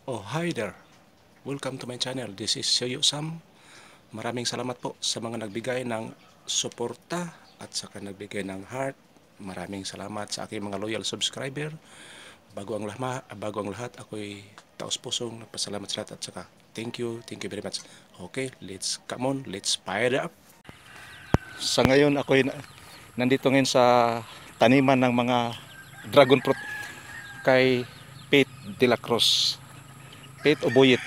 Oh, hi there. Welcome to my channel. This is Yoyo Sam. Maraming salamat po sa mga nagbigay ng suporta at saka nagbigay ng heart. Maraming salamat sa aking mga loyal subscriber. Bago ang lahat, ako'y taos-pusong nagpasalamat sa lahat at saka thank you very much. Okay, let's fire it up. Sa ngayon, nandito ngayon sa taniman ng mga dragon fruit kay Pete de la Cruz. Pete o Boyet?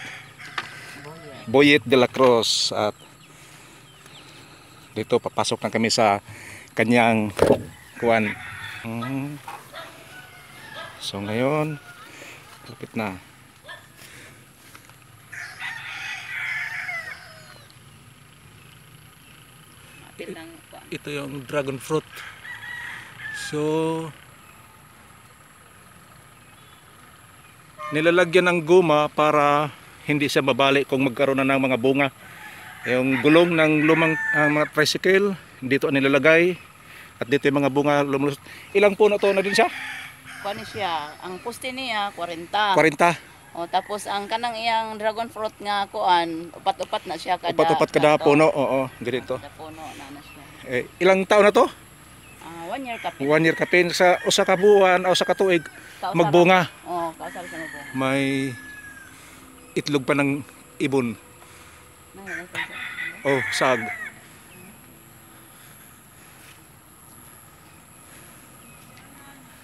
Boyet de la Cruz. At dito papasok na kami sa kanyang kuwan. So ngayon lapit na. Ito yung dragon fruit. So nilalagyan ng goma para hindi siya mabalik kung magkaroon na ng mga bunga. Yung gulong ng lumang mga tricycle dito nilalagay at dito yung mga bunga lumulusot. Ilang puno to na din siya? Kuan siya, ang poste niya 40. 40. O tapos ang kanang iyang dragon fruit nga kuan, upat-upat na siya kada. Upat-upat kada puno. Oo, ganito. Kada puno na siya. Ilang taon na to? 1 year kapin. 1 year kapin sa usa ka buwan o sa katuig magbunga. Oo, kausap sa mo. May itlog pa ng ibon. Oh, sag.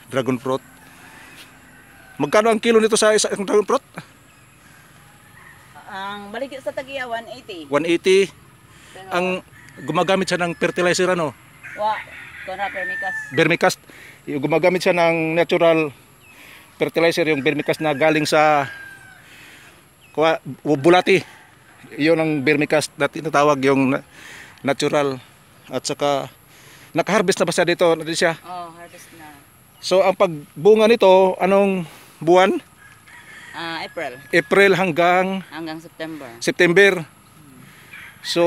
Dragon fruit. Magkano ang kilo nito sa isang dragon fruit? Ang balik sa tagiya 180. 180. Pero, Ang gumagamit siya ng fertilizer ano? Konra permicas. Vermicast. Yung gumagamit siya ng natural fertilizer, yung vermicast na galing sa bulati. Yun ang vermicast na tinatawag, yung natural. At saka nakaharvest na ba siya dito? Ano siya? Oh, harvest na. So ang pagbunga nito, anong buwan? April April hanggang hanggang September. September. So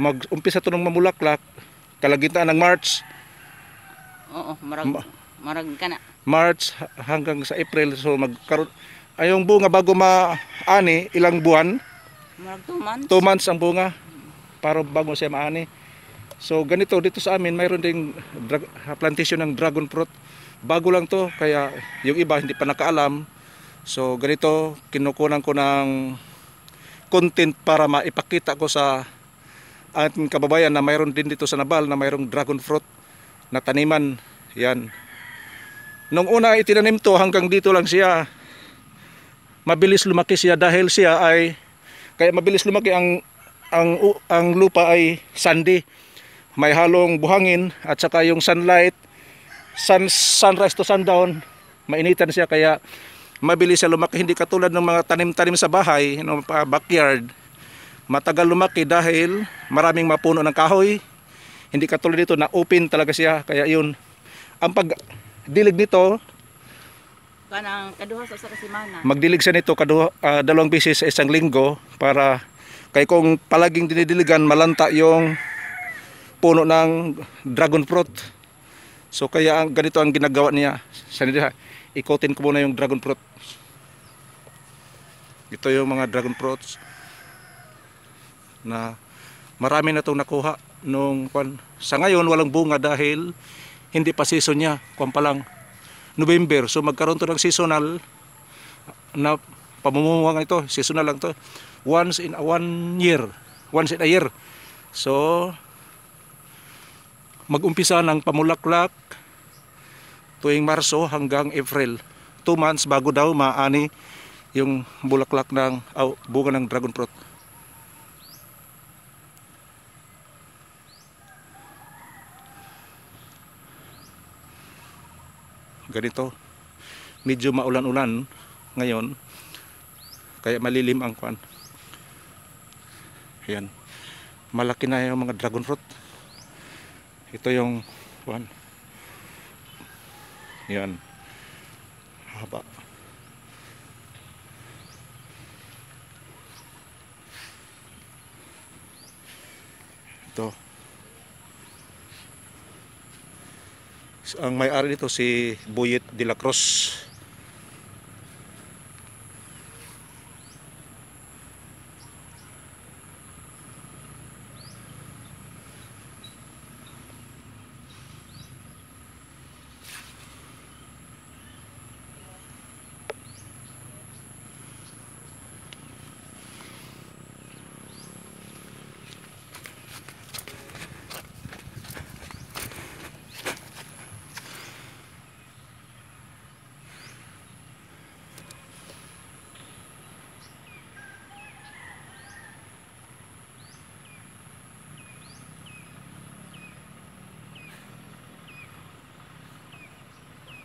mag-umpisa ito ng mamulaklak kalagitnaan ng March. Oo, marag kana. March hanggang sa April. So magkaroon yung bunga bago maani, ilang buwan? Marag 2 months. 2 months ang bunga para bago siya maani. So ganito dito sa amin mayroon ding plantation ng dragon fruit. Bago lang to kaya yung iba hindi pa nakaalam. So ganito kinukunan ko ng content para maipakita ko sa ating kababayan na mayroon din dito sa Nabal na mayroong dragon fruit na taniman. Yan. Nung una itinanim to hanggang dito lang siya. Mabilis lumaki siya dahil siya ay kaya mabilis lumaki ang lupa ay sandy. May halong buhangin at saka yung sunlight, sunrise to sundown, mainitan siya kaya mabilis siya lumaki. Hindi katulad ng mga tanim-tanim sa bahay, no, backyard. Matagal lumaki dahil maraming mapuno ng kahoy. Hindi katulad dito na open talaga siya. Kaya yun, ang pagdilig nito, Kanang kaduha sa kasimana. magdilig siya nito dalawang beses sa isang linggo para kay kung palaging dinidiligan malanta yung puno ng dragon fruit. So kaya ganito ang ginagawa niya. Ikotin ko muna yung dragon fruit. Ito yung mga dragon fruits na marami na itong nakuha nung sa ngayon walang bunga dahil hindi pa season niya, pa lang November. So magkaroon to ng seasonal na pamumuhuang ito, seasonal lang to. Once in a year. So mag-umpisa ng pamulaklak tuwing Marso hanggang April. 2 months bago daw maani yung bulaklak ng bunga ng dragon fruit. Ganito. Medyo maulan-ulan ngayon. Kaya malilim ang kwan. Ayan. Malaki na yung mga dragon fruit. Ito yung kwan. Yan. Haba. Ito. Ang may-ari nito si Boyet de la Cruz.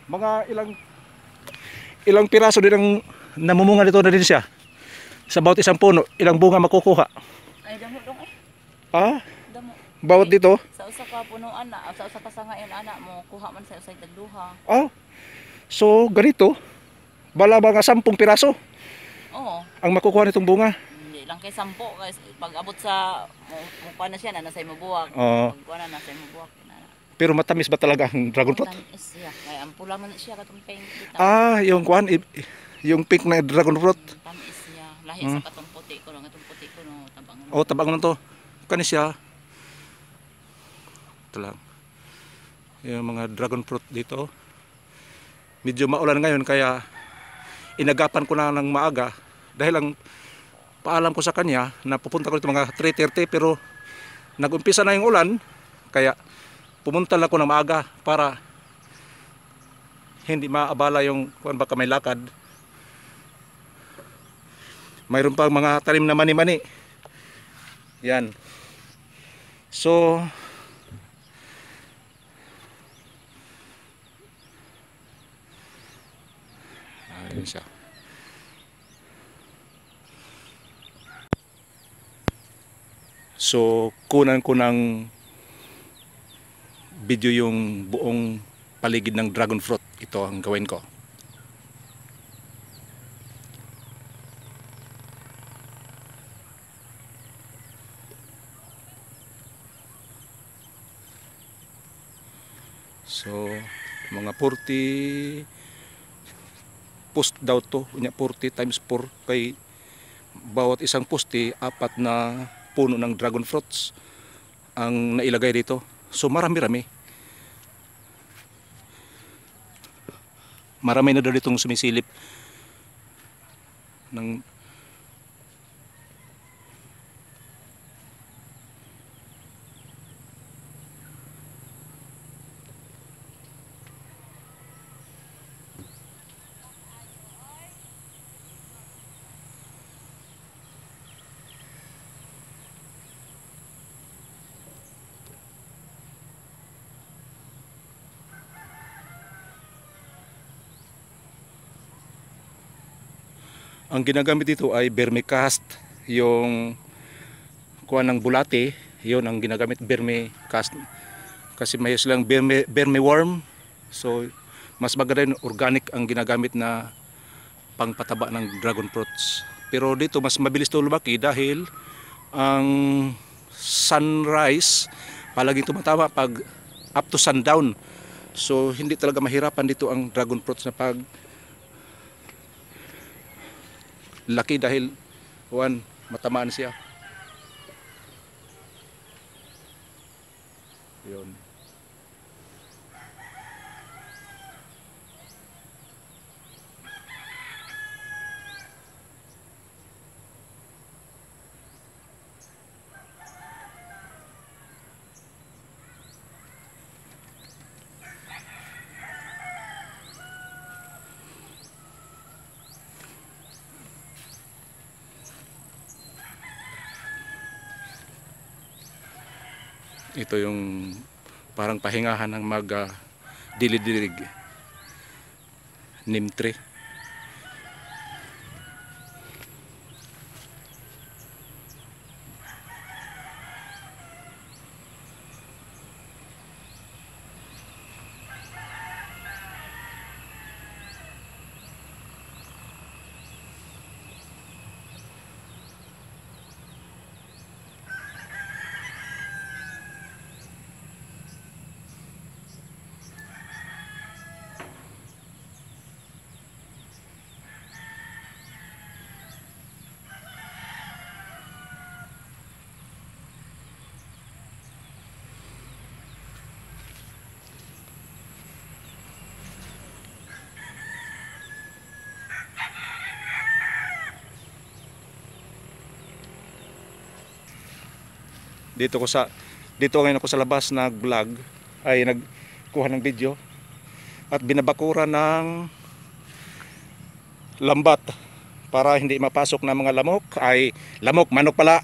Mga ilang piraso din ang namumunga dito na din siya. Sa bawat isang puno, ilang bunga makukuha. Ay, damo dong eh. Ah, Damo. bawat dito. Sa usa ka punuan na, sa usa ka sangayon ana mo, kuha man sa usay tagduha. Ah, so ganito. Bala mga 10 piraso Oo. ang makukuha nitong bunga. Hindi lang kay 10 kay pag abot sa mo na siya na nasa imo buwak. Oo. Pag kuha na nasa imo buwak na. Pero matamis ba talaga ang dragon fruit? Tamis siya. Kaya ang pula man siya katong pink kita. Ah, yung kuan, yung pink na dragon fruit. Tamis siya. Lahi sa katong puti ko, katong puti ko no tabang. Oh, tabang na to. Kani siya. Ito lang. Yung mga dragon fruit dito. Medyo maulan ngayon kaya inagapan ko na ng maaga dahil ang paalam ko sa kanya na pupunta ko dito mga 3:30 pero nag-umpisa na yung ulan kaya pumunta lang ako ng maaga para hindi maabala yung kung baka may lakad. Mayroon pang mga tanim na mani-mani. Yan. So ayun siya. So kunan ko ng video yung buong paligid ng dragon fruit. Ito ang gawin ko. So mga 40 post daw to, 40 times 4 kay bawat isang poste 4 na puno ng dragon fruits ang nailagay dito. So marami-rami. Marami na daw ditong sumisilip ng ang ginagamit dito ay vermicast, yung kuha ng bulate, yun ang ginagamit, vermicast. Kasi may silang vermiworm. So mas maganda yung organic ang ginagamit na pangpataba ng dragon fruits. Pero dito mas mabilis ito lumaki dahil ang sunrise palagi tumatama pag up to sundown. So hindi talaga mahirapan dito ang dragon fruits na pag laki dahil matamaan siya. Yun. Ito yung parang pahingahan ng dilid-dilig neem tree. Dito ngayon ako sa labas nag-vlog ay nagkuha ng video at binabakura ng lambat para hindi mapasok na mga manok pala.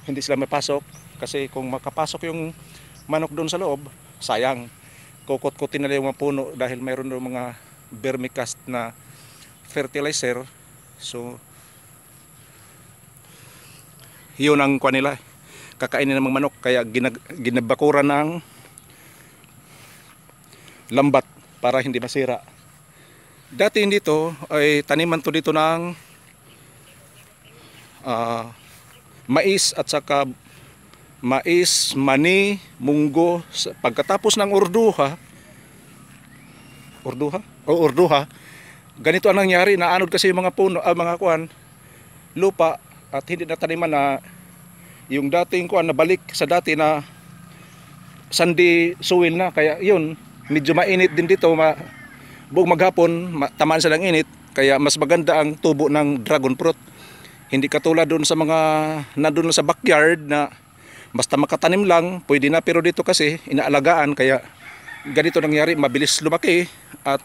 Hindi sila mapasok kasi kung makapasok yung manok doon sa loob, sayang. kukot-kutin nila yung mga puno dahil mayroon ng mga vermicast na fertilizer. So yun ang kuha nila, kakainin ng mga manok, kaya ginabakuran ng lambat para hindi masira. Dati dito ay taniman to dito ng mais at saka mais, mani, munggo. Pagkatapos ng urduha, ganito ang nangyari, naanod kasi yung mga puno, mga kuan, lupa, at hindi na taniman na yung dating kuan na balik sa dati na sandy soil na, kaya yun, medyo mainit din dito, buong maghapon, tamaan sa ng init, kaya mas maganda ang tubo ng dragon fruit. Hindi katulad doon sa mga nandun sa backyard na basta makatanim lang, pwede na, pero dito kasi inaalagaan, kaya ganito nangyari, mabilis lumaki at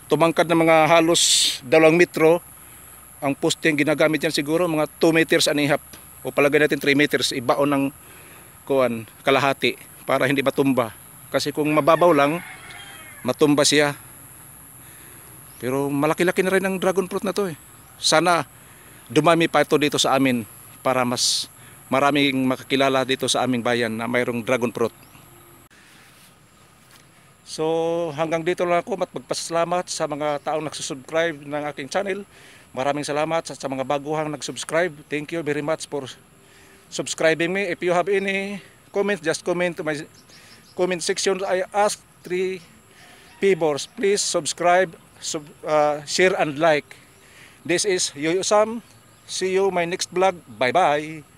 tumangkad ng mga halos 2 metro. Ang poste yung ginagamit yan siguro mga 2 meters and a half, o palagay natin 3 meters, ibaon ng kuan kalahati para hindi matumba, kasi kung mababaw lang matumba siya. Pero malaki-laki na rin ang dragon fruit na to eh. Sana dumami pa ito dito sa amin para mas maraming makakilala dito sa aming bayan na mayroong dragon fruit. So hanggang dito lang ako, at magpasalamat sa mga taong nagsusubscribe ng aking channel. Maraming salamat sa mga baguhang nag-subscribe. Thank you very much for subscribing me. If you have any comments, just comment to my comment section. I ask 3 favors. Please subscribe, share and like. This is Yoyo Sam. See you my next vlog. Bye bye.